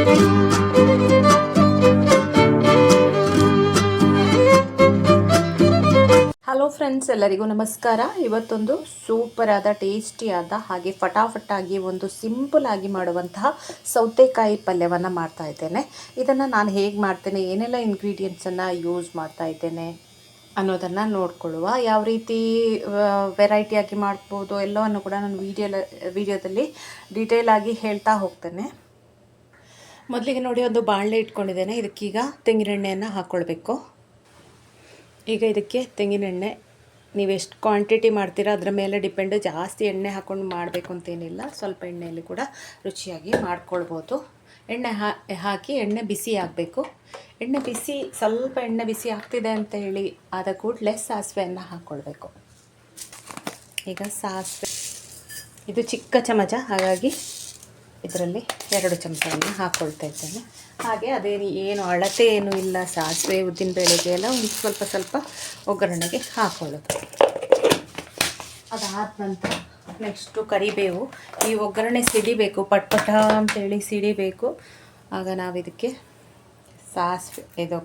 Hello friends, ಎಲ್ಲರಿಗೂ ನಮಸ್ಕಾರ. ಇವತ್ತೊಂದು ಸೂಪರ್ ಆದ ಟೇಸ್ಟಿಯಾದ ಹಾಗೆ ಫಟಾಫಟಾಗಿ ಒಂದು ಸಿಂಪಲ್ ಆಗಿ ಮಾಡುವಂತಹ ಸೌತೆಕಾಯಿ ಪಲ್ಯವನ್ನು ಮಾಡ್ತಾ ಇದ್ದೇನೆ. ಇದನ್ನು ನಾನು ಹೇಗೆ ಮಾಡ್ತೇನೆ, ಏನೆಲ್ಲ ಇಂಗ್ರೀಡಿಯೆಂಟ್ಸನ್ನು ಯೂಸ್ ಮಾಡ್ತಾ ಇದ್ದೇನೆ ಅನ್ನೋದನ್ನು ನೋಡ್ಕೊಳ್ಳುವ. ಯಾವ ರೀತಿ ವೆರೈಟಿಯಾಗಿ ಮಾಡ್ಬೋದು ಎಲ್ಲವನ್ನು ಕೂಡ ನಾನು ವಿಡಿಯೋದಲ್ಲಿ ಡೀಟೇಲ್ ಆಗಿ ಹೇಳ್ತಾ ಹೋಗ್ತೇನೆ. ಮೊದಲಿಗೆ ನೋಡಿ, ಒಂದು ಬಾಣಲೆ ಇಟ್ಕೊಂಡಿದ್ದೇನೆ. ಇದಕ್ಕೀಗ ತೆಂಗಿನೆಣ್ಣೆಯನ್ನು ಹಾಕ್ಕೊಳ್ಬೇಕು. ಈಗ ಇದಕ್ಕೆ ತೆಂಗಿನೆಣ್ಣೆ ನೀವು ಎಷ್ಟು ಕ್ವಾಂಟಿಟಿ ಮಾಡ್ತೀರಾ ಅದರ ಮೇಲೆ ಡಿಪೆಂಡು. ಜಾಸ್ತಿ ಎಣ್ಣೆ ಹಾಕ್ಕೊಂಡು ಮಾಡಬೇಕು ಅಂತೇನಿಲ್ಲ, ಸ್ವಲ್ಪ ಎಣ್ಣೆಯಲ್ಲಿ ಕೂಡ ರುಚಿಯಾಗಿ ಮಾಡ್ಕೊಳ್ಬೋದು. ಎಣ್ಣೆ ಹಾಕಿ ಎಣ್ಣೆ ಬಿಸಿ ಆಗಬೇಕು. ಸ್ವಲ್ಪ ಎಣ್ಣೆ ಬಿಸಿ ಆಗ್ತಿದೆ ಅಂತ ಹೇಳಿ ಆದ ಕೂಡಲೇ ಸಾಸಿವೆಯನ್ನು ಹಾಕ್ಕೊಳ್ಬೇಕು. ಈಗ ಸಾಸಿವೆ ಇದು ಚಿಕ್ಕ ಚಮಚ, ಹಾಗಾಗಿ ಇದರಲ್ಲಿ 2 ಚಮಚವನ್ನು ಹಾಕ್ಕೊಳ್ತಾ ಇದ್ದೇನೆ. ಹಾಗೆ ಏನು ಅಳತೆ ಏನೂ ಇಲ್ಲ. ಸಾಸಿವೆ ಉದ್ದಿನ ಬೇಳೆಗೆ ಎಲ್ಲ ಒಂದು ಸ್ವಲ್ಪ ಒಗ್ಗರಣೆಗೆ ಹಾಕ್ಕೊಳ್ಳೋದು. ಅದಾದ ನಂತರ ನೆಕ್ಸ್ಟು ಕರಿಬೇವು. ಈ ಒಗ್ಗರಣೆ ಸಿಡಿಬೇಕು, ಪಟ್ಪಟ ಅಂತೇಳಿ ಸಿಡಿಬೇಕು. ಆಗ ನಾವು ಇದಕ್ಕೆ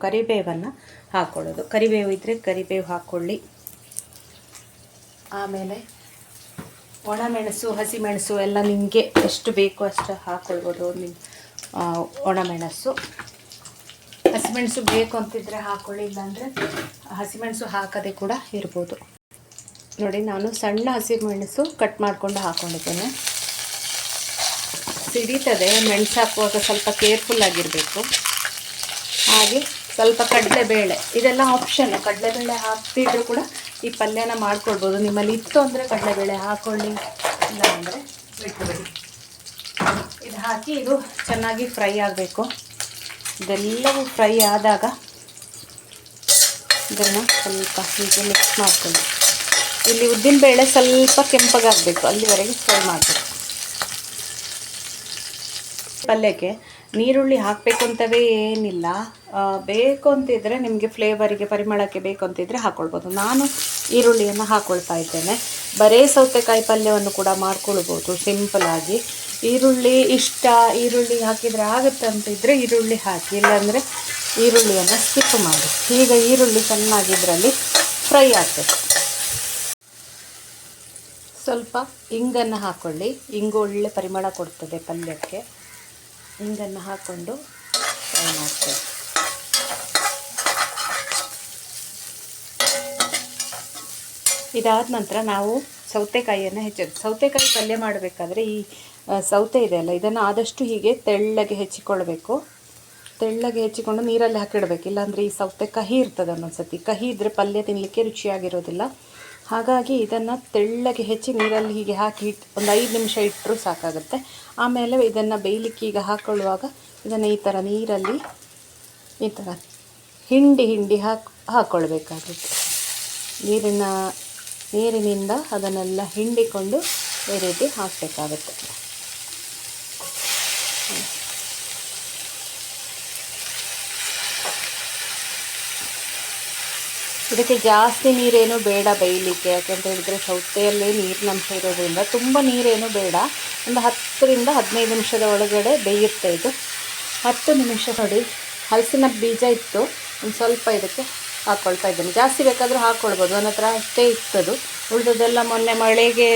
ಕರಿಬೇವನ್ನು ಹಾಕ್ಕೊಳ್ಳೋದು. ಕರಿಬೇವು ಇದ್ದರೆ ಕರಿಬೇವು ಹಾಕ್ಕೊಳ್ಳಿ. ಆಮೇಲೆ ಒಣಮೆಣಸು, ಹಸಿಮೆಣಸು ಎಲ್ಲ ನಿಮಗೆ ಎಷ್ಟು ಬೇಕು ಅಷ್ಟು ಹಾಕ್ಕೊಳ್ಬೋದು. ಒಣಮೆಣಸು, ಹಸಿಮೆಣಸು ಬೇಕು ಅಂತಿದ್ರೆ ಹಾಕ್ಕೊಳ್ಳಿ, ಇಲ್ಲಾಂದರೆ ಹಸಿಮೆಣಸು ಹಾಕದೆ ಕೂಡ ಇರ್ಬೋದು. ನೋಡಿ, ನಾನು ಸಣ್ಣ ಹಸಿಮೆಣಸು ಕಟ್ ಮಾಡಿಕೊಂಡು ಹಾಕ್ಕೊಂಡಿದ್ದೇನೆ. ಸಿಡಿತದೆ, ಮೆಣಸು ಹಾಕುವಾಗ ಸ್ವಲ್ಪ ಕೇರ್ಫುಲ್ ಆಗಿರಬೇಕು. ಹಾಗೆ ಸ್ವಲ್ಪ ಕಡಲೆಬೇಳೆ, ಇದೆಲ್ಲ ಆಪ್ಷನ್. ಕಡಲೆಬೇಳೆ ಹಾಕ್ತಿದ್ರು ಕೂಡ ಈ ಪಲ್ಯನ ಮಾಡ್ಕೊಳ್ಬೋದು. ನಿಮ್ಮಲ್ಲಿ ಇತ್ತು ಅಂದರೆ ಕಡಲೆಬೇಳೆ ಹಾಕ್ಕೊಳ್ಳಿ, ಇಲ್ಲ ಅಂದರೆ ಬಿಟ್ಟುಬಿಡಿ. ಇದು ಹಾಕಿ ಇದು ಚೆನ್ನಾಗಿ ಫ್ರೈ ಆಗಬೇಕು. ಇದೆಲ್ಲವೂ ಫ್ರೈ ಆದಾಗ ಇದನ್ನು ಸ್ವಲ್ಪ ಹೀಗೆ ಮಿಕ್ಸ್ ಮಾಡ್ಕೊಳ್ಳಿ. ಇಲ್ಲಿ ಉದ್ದಿನಬೇಳೆ ಸ್ವಲ್ಪ ಕೆಂಪಗಾಗಬೇಕು, ಅಲ್ಲಿವರೆಗೆ ಫ್ರೈ ಮಾಡಬೇಕು. ಪಲ್ಯಕ್ಕೆ ನೀರುಳ್ಳಿ ಹಾಕಬೇಕು ಅಂತವೇ ಏನಿಲ್ಲ. ಬೇಕು ಅಂತಿದ್ದರೆ ನಿಮಗೆ ಫ್ಲೇವರಿಗೆ, ಪರಿಮಳಕ್ಕೆ ಬೇಕು ಅಂತಿದ್ದರೆ ಹಾಕ್ಕೊಳ್ಬೋದು. ನಾನು ಈರುಳ್ಳಿಯನ್ನು ಹಾಕ್ಕೊಳ್ತಾ ಇದ್ದೇನೆ. ಬರೇ ಸೌತೆಕಾಯಿ ಪಲ್ಯವನ್ನು ಕೂಡ ಮಾಡ್ಕೊಳ್ಬೋದು ಸಿಂಪಲಾಗಿ. ಈರುಳ್ಳಿ ಹಾಕಿದರೆ ಆಗುತ್ತೆ ಅಂತಿದ್ದರೆ ಈರುಳ್ಳಿ ಹಾಕಿ, ಇಲ್ಲಾಂದರೆ ಈರುಳ್ಳಿಯನ್ನು ಸ್ಕಿಪ್ ಮಾಡಿ. ಈಗ ಈರುಳ್ಳಿ ಚೆನ್ನಾಗಿ ಇದರಲ್ಲಿ ಫ್ರೈ ಆಗಬೇಕು. ಸ್ವಲ್ಪ ಇಂಗನ್ನು ಹಾಕ್ಕೊಳ್ಳಿ. ಇಂಗು ಒಳ್ಳೆ ಪರಿಮಳ ಕೊಡ್ತದೆ ಪಲ್ಯಕ್ಕೆ. ಇಂಗನ್ನು ಹಾಕ್ಕೊಂಡು ಫ್ರೈ ಮಾಡ್ತೇವೆ. ಇದಾದ ನಂತರ ನಾವು ಸೌತೆಕಾಯಿಯನ್ನು ಸೌತೆಕಾಯಿ ಪಲ್ಯ ಮಾಡಬೇಕಾದ್ರೆ ಈ ಸೌತೆ ಇದೆಯಲ್ಲ, ಇದನ್ನು ಆದಷ್ಟು ಹೀಗೆ ತೆಳ್ಳಗೆ ಹೆಚ್ಚಿಕೊಳ್ಬೇಕು. ತೆಳ್ಳಗೆ ಹೆಚ್ಚಿಕೊಂಡು ನೀರಲ್ಲಿ ಹಾಕಿಡಬೇಕು. ಇಲ್ಲಾಂದರೆ ಈ ಸೌತೆ ಕಹಿ ಇರ್ತದೆ. ಒಂದೊಂದ್ಸತಿ ಕಹಿ ಇದ್ದರೆ ಪಲ್ಯ ತಿನ್ನಲಿಕ್ಕೆ ರುಚಿಯಾಗಿರೋದಿಲ್ಲ. ಹಾಗಾಗಿ ಇದನ್ನು ತೆಳ್ಳಗೆ ಹೆಚ್ಚಿ ನೀರಲ್ಲಿ ಹೀಗೆ ಹಾಕಿ ಒಂದು 5 ನಿಮಿಷ ಇಟ್ಟರೂ ಸಾಕಾಗುತ್ತೆ. ಆಮೇಲೆ ಇದನ್ನು ಬೇಯಲಿಕ್ಕೆ ಈಗ ಹಾಕ್ಕೊಳ್ಳುವಾಗ ಇದನ್ನು ಈ ಥರ ನೀರಲ್ಲಿ ಈ ಥರ ಹಿಂಡಿ ಹಾಕ್ಕೊಳ್ಬೇಕಾಗುತ್ತೆ. ನೀರಿನಿಂದ ಅದನ್ನೆಲ್ಲ ಹಿಂಡಿಕೊಂಡು ಈ ರೀತಿ ಹಾಕಬೇಕಾಗುತ್ತೆ. ಇದಕ್ಕೆ ಜಾಸ್ತಿ ನೀರೇನು ಬೇಡ ಬೇಯಲಿಕ್ಕೆ. ಯಾಕೆಂತ ಹೇಳಿದರೆ ಸೌತೆಯಲ್ಲಿ ನೀರಿನಂಶ ಇರೋದ್ರಿಂದ ತುಂಬ ನೀರೇನು ಬೇಡ. ಒಂದು 10ರಿಂದ 15 ನಿಮಿಷದ ಒಳಗಡೆ ಬೇಯುತ್ತೆ ಇದು. 10 ನಿಮಿಷ ನೋಡಿ, ಹಲಸಿನ ಬೀಜ ಇತ್ತು, ಒಂದು ಸ್ವಲ್ಪ ಇದಕ್ಕೆ ಹಾಕ್ಕೊಳ್ತಾ ಇದ್ದೇನೆ. ಜಾಸ್ತಿ ಬೇಕಾದರೂ ಹಾಕ್ಕೊಳ್ಬೋದು. ನನ್ನ ಹತ್ರ ಅಷ್ಟೇ ಇತ್ತದು. ಉಳಿದದೆಲ್ಲ ಮೊನ್ನೆ ಮಳೆಗೆ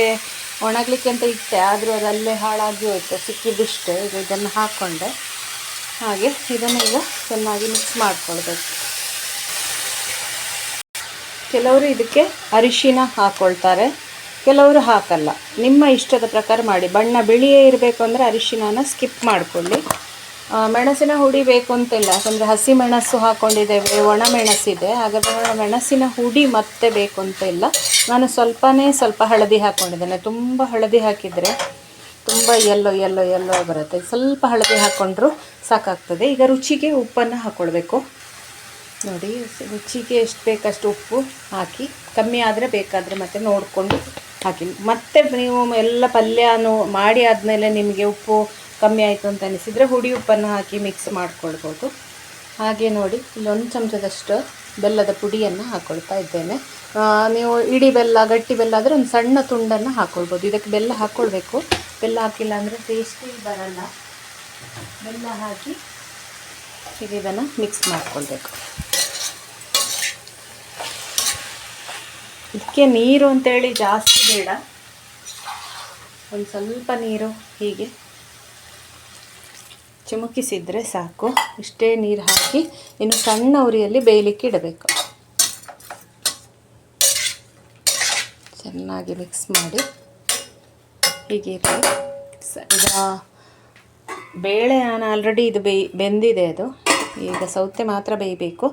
ಒಣಗಲಿಕ್ಕೆ ಅಂತ ಇಟ್ಟೆ, ಆದರೂ ಅದಲ್ಲೇ ಹಾಳಾಗಿ ಹೋಯ್ತು, ಸಿಕ್ಕಿದ್ದಿಷ್ಟೇ. ಇದನ್ನು ಹಾಕ್ಕೊಂಡೆ. ಹಾಗೆ ಇದನ್ನು ಈಗ ಚೆನ್ನಾಗಿ ಮಿಕ್ಸ್ ಮಾಡ್ಕೊಳ್ಬೇಕು. ಕೆಲವರು ಇದಕ್ಕೆ ಅರಿಶಿನ ಹಾಕ್ಕೊಳ್ತಾರೆ, ಕೆಲವರು ಹಾಕಲ್ಲ. ನಿಮ್ಮ ಇಷ್ಟದ ಪ್ರಕಾರ ಮಾಡಿ. ಬಣ್ಣ ಬಿಳಿಯೇ ಇರಬೇಕು ಅಂದರೆ ಅರಿಶಿನ ಸ್ಕಿಪ್ ಮಾಡಿಕೊಳ್ಳಿ. ಮೆಣಸಿನ ಹುಡಿ ಬೇಕು ಅಂತಿಲ್ಲ, ಯಾಕಂದರೆ ಹಸಿ ಮೆಣಸು ಹಾಕ್ಕೊಂಡಿದ್ದೇವೆ, ಒಣ ಮೆಣಸಿದೆ. ಹಾಗಾದರೆ ಮೆಣಸಿನ ಹುಡಿ ಮತ್ತೆ ಬೇಕು ಅಂತ ಇಲ್ಲ. ನಾನು ಸ್ವಲ್ಪ ಹಳದಿ ಹಾಕ್ಕೊಂಡಿದ್ದೇನೆ. ತುಂಬ ಹಳದಿ ಹಾಕಿದರೆ ತುಂಬ ಯೆಲ್ಲೋ ಬರುತ್ತೆ. ಸ್ವಲ್ಪ ಹಳದಿ ಹಾಕ್ಕೊಂಡ್ರೂ ಸಾಕಾಗ್ತದೆ. ಈಗ ರುಚಿಗೆ ಉಪ್ಪನ್ನು ಹಾಕ್ಕೊಳ್ಬೇಕು. ನೋಡಿ, ರುಚಿಗೆ ಎಷ್ಟು ಬೇಕಷ್ಟು ಉಪ್ಪು ಹಾಕಿ, ಕಮ್ಮಿ ಆದರೆ ಬೇಕಾದರೆ ಮತ್ತೆ ನೋಡಿಕೊಂಡು ಹಾಕಿ. ಮತ್ತೆ ನೀವು ಎಲ್ಲ ಪಲ್ಯನೂ ಮಾಡಿ ಆದಮೇಲೆ ನಿಮಗೆ ಉಪ್ಪು ಕಮ್ಮಿ ಆಯಿತು ಅಂತ ಅನಿಸಿದರೆ ಹುಡಿ ಉಪ್ಪನ್ನು ಹಾಕಿ ಮಿಕ್ಸ್ ಮಾಡ್ಕೊಳ್ಬೋದು. ಹಾಗೆ ನೋಡಿ, ಇಲ್ಲೊಂದು ಚಮಚದಷ್ಟು ಬೆಲ್ಲದ ಪುಡಿಯನ್ನು ಹಾಕ್ಕೊಳ್ತಾ ಇದ್ದೇನೆ. ನೀವು ಇಡೀ ಬೆಲ್ಲ, ಗಟ್ಟಿ ಬೆಲ್ಲ ಆದರೆ ಒಂದು ಸಣ್ಣ ತುಂಡನ್ನು ಹಾಕ್ಕೊಳ್ಬೋದು. ಇದಕ್ಕೆ ಬೆಲ್ಲ ಹಾಕ್ಕೊಳ್ಬೇಕು. ಬೆಲ್ಲ ಹಾಕಿಲ್ಲ ಅಂದರೆ ಟೇಸ್ಟಿ ಬರಲ್ಲ. ಬೆಲ್ಲ ಹಾಕಿ ಹೀಗೆ ಇದನ್ನು ಮಿಕ್ಸ್ ಮಾಡಿಕೊಳ್ಬೇಕು. ಇದಕ್ಕೆ ನೀರು ಅಂತೇಳಿ ಜಾಸ್ತಿ ಬೇಡ, ಒಂದು ಸ್ವಲ್ಪ ನೀರು ಹೀಗೆ ಚಿಮುಕಿಸಿದರೆ ಸಾಕು. ಇಷ್ಟೇ ನೀರು ಹಾಕಿ ಇನ್ನು ಸಣ್ಣ ಉರಿಯಲ್ಲಿ ಬೇಯಲಿಕ್ಕೆ ಇಡಬೇಕು. ಚೆನ್ನಾಗಿ ಮಿಕ್ಸ್ ಮಾಡಿ ಹೀಗೆ ಇರಲಿ. ಈಗ ಬೇಳೆ ನಾನು ಆಲ್ರೆಡಿ ಇದು ಬೆಂದಿದೆ, ಅದು ಈಗ ಸೌತೆ ಮಾತ್ರ ಬೇಯಬೇಕು.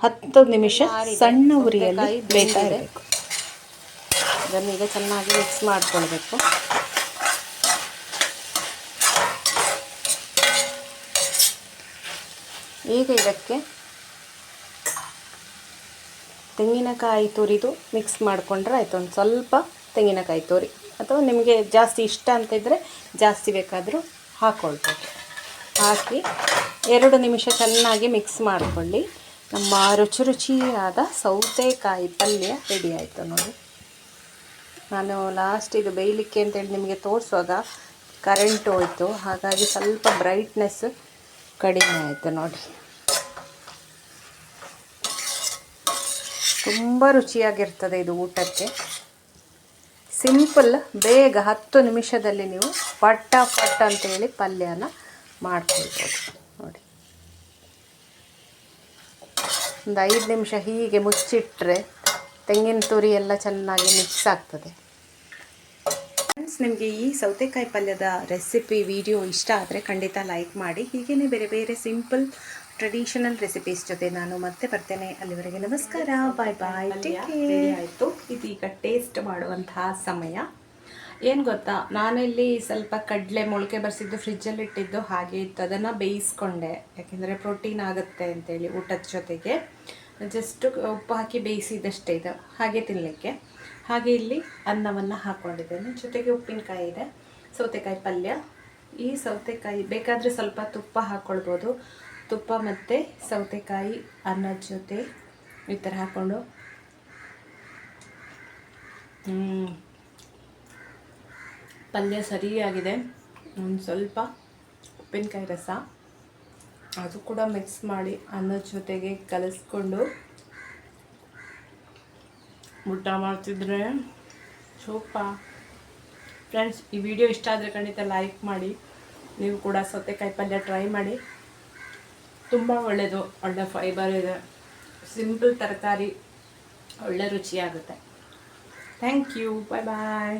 10 ನಿಮಿಷ ಸಣ್ಣ ಉರಿಯಲ್ಲಿ ಬೇಯ್ತಾ ಇರಬೇಕು. ಇದನ್ನು ಈಗ ಚೆನ್ನಾಗಿ ಮಿಕ್ಸ್ ಮಾಡಿಕೊಳ್ಬೇಕು. ಈಗ ಇದಕ್ಕೆ ತೆಂಗಿನಕಾಯಿ ತುರಿದು ಮಿಕ್ಸ್ ಮಾಡಿಕೊಂಡ್ರೆ ಆಯಿತು. ಒಂದು ಸ್ವಲ್ಪ ತೆಂಗಿನಕಾಯಿ ತುರಿ, ಅಥವಾ ನಿಮಗೆ ಜಾಸ್ತಿ ಇಷ್ಟ ಅಂತ ಇದ್ದರೆ ಜಾಸ್ತಿ ಬೇಕಾದರೂ ಹಾಕ್ಕೊಳ್ಬೋದು. ಹಾಕಿ 2 ನಿಮಿಷ ಚೆನ್ನಾಗಿ ಮಿಕ್ಸ್ ಮಾಡಿಕೊಳ್ಳಿ. ನಮ್ಮ ರುಚಿಯಾದ ಸೌತೆಕಾಯಿ ಪಲ್ಯ ರೆಡಿ ಆಯಿತು ನೋಡಿ. ನಾನು ಲಾಸ್ಟ್ ಇದು ಬೇಯಲಿಕ್ಕೆ ಅಂತೇಳಿ ನಿಮಗೆ ತೋರಿಸುವಾಗ ಕರೆಂಟ್ ಹೋಯಿತು, ಹಾಗಾಗಿ ಸ್ವಲ್ಪ ಬ್ರೈಟ್ನೆಸ್ ಕಡಿಮೆ ಆಯಿತು ನೋಡಿ. ತುಂಬ ರುಚಿಯಾಗಿರ್ತದೆ ಇದು ಊಟಕ್ಕೆ. ಸಿಂಪಲ್, ಬೇಗ 10 ನಿಮಿಷದಲ್ಲಿ ನೀವು ಪಟ್ಟ ಅಂತೇಳಿ ಪಲ್ಯನ ಮಾಡ್ಕೊಳ್ಬೋದು ನೋಡಿ. ಒಂದು 5 ನಿಮಿಷ ಹೀಗೆ ಮುಚ್ಚಿಟ್ರೆ ತೆಂಗಿನ ತುರಿ ಎಲ್ಲ ಚೆನ್ನಾಗಿ ಮಿಕ್ಸ್ ಆಗ್ತದೆ. ಫ್ರೆಂಡ್ಸ್, ನಿಮಗೆ ಈ ಸೌತೆಕಾಯಿ ಪಲ್ಯದ ರೆಸಿಪಿ ವಿಡಿಯೋ ಇಷ್ಟ ಆದರೆ ಖಂಡಿತ ಲೈಕ್ ಮಾಡಿ. ಹೀಗೇ ಬೇರೆ ಬೇರೆ ಸಿಂಪಲ್ ಟ್ರೆಡಿಷನಲ್ ರೆಸಿಪೀಸ್ ಜೊತೆ ನಾನು ಮತ್ತೆ ಬರ್ತೇನೆ. ಅಲ್ಲಿವರೆಗೆ ನಮಸ್ಕಾರ, ಬಾಯ್ ಬಾಯ್, ಟೇಕ್ ಕೇರ್. ರೆಡಿ ಆಯಿತು. ಇದೀಗ ಟೇಸ್ಟ್ ಮಾಡುವಂತಹ ಸಮಯ. ಏನು ಗೊತ್ತಾ, ನಾನಿಲ್ಲಿ ಸ್ವಲ್ಪ ಕಡಲೆ ಮೊಳಕೆ ಬರೆಸಿದ್ದು ಫ್ರಿಜ್ಜಲ್ಲಿ ಇಟ್ಟಿದ್ದು ಹಾಗೆ ಇತ್ತು. ಅದನ್ನು ಬೇಯಿಸ್ಕೊಂಡೆ, ಯಾಕೆಂದರೆ ಪ್ರೋಟೀನ್ ಆಗುತ್ತೆ ಅಂತೇಳಿ ಊಟದ ಜೊತೆಗೆ. ಜಸ್ಟ್ ಉಪ್ಪು ಹಾಕಿ ಬೇಯಿಸಿದಷ್ಟೇ ಇದು, ಹಾಗೆ ತಿನ್ನಲಿಕ್ಕೆ. ಹಾಗೆ ಇಲ್ಲಿ ಅನ್ನವನ್ನು ಹಾಕ್ಕೊಂಡಿದ್ದೇನೆ, ಜೊತೆಗೆ ಉಪ್ಪಿನಕಾಯಿ ಇದೆ, ಸೌತೆಕಾಯಿ ಪಲ್ಯ. ಈ ಸೌತೆಕಾಯಿ ಬೇಕಾದರೆ ಸ್ವಲ್ಪ ತುಪ್ಪ ಹಾಕ್ಕೊಳ್ಬೋದು. ತುಪ್ಪ ಮತ್ತು ಸೌತೆಕಾಯಿ ಅನ್ನದ ಜೊತೆ ಈ ಥರ ಹಾಕ್ಕೊಂಡು ಪಲ್ಯ ಸರಿಯಾಗಿದೆ. ಒಂದು ಸ್ವಲ್ಪ ಉಪ್ಪಿನಕಾಯಿ ರಸ ಅದು ಕೂಡ ಮಿಕ್ಸ್ ಮಾಡಿ ಅನ್ನದ ಜೊತೆಗೆ ಕಲಿಸ್ಕೊಂಡು ಊಟ ಮಾಡ್ತಿದ್ರೆ ಸೂಪರ್. ಫ್ರೆಂಡ್ಸ್, ಈ ವಿಡಿಯೋ ಇಷ್ಟ ಆದರೆ ಖಂಡಿತ ಲೈಕ್ ಮಾಡಿ. ನೀವು ಕೂಡ ಸೌತೆಕಾಯಿ ಪಲ್ಯ ಟ್ರೈ ಮಾಡಿ, ತುಂಬ ಒಳ್ಳೆಯದು. ಒಳ್ಳೆ ಫೈಬರ್ ಇದೆ, ಸಿಂಪಲ್ ತರಕಾರಿ, ಒಳ್ಳೆ ರುಚಿಯಾಗುತ್ತೆ. Thank you, bye bye.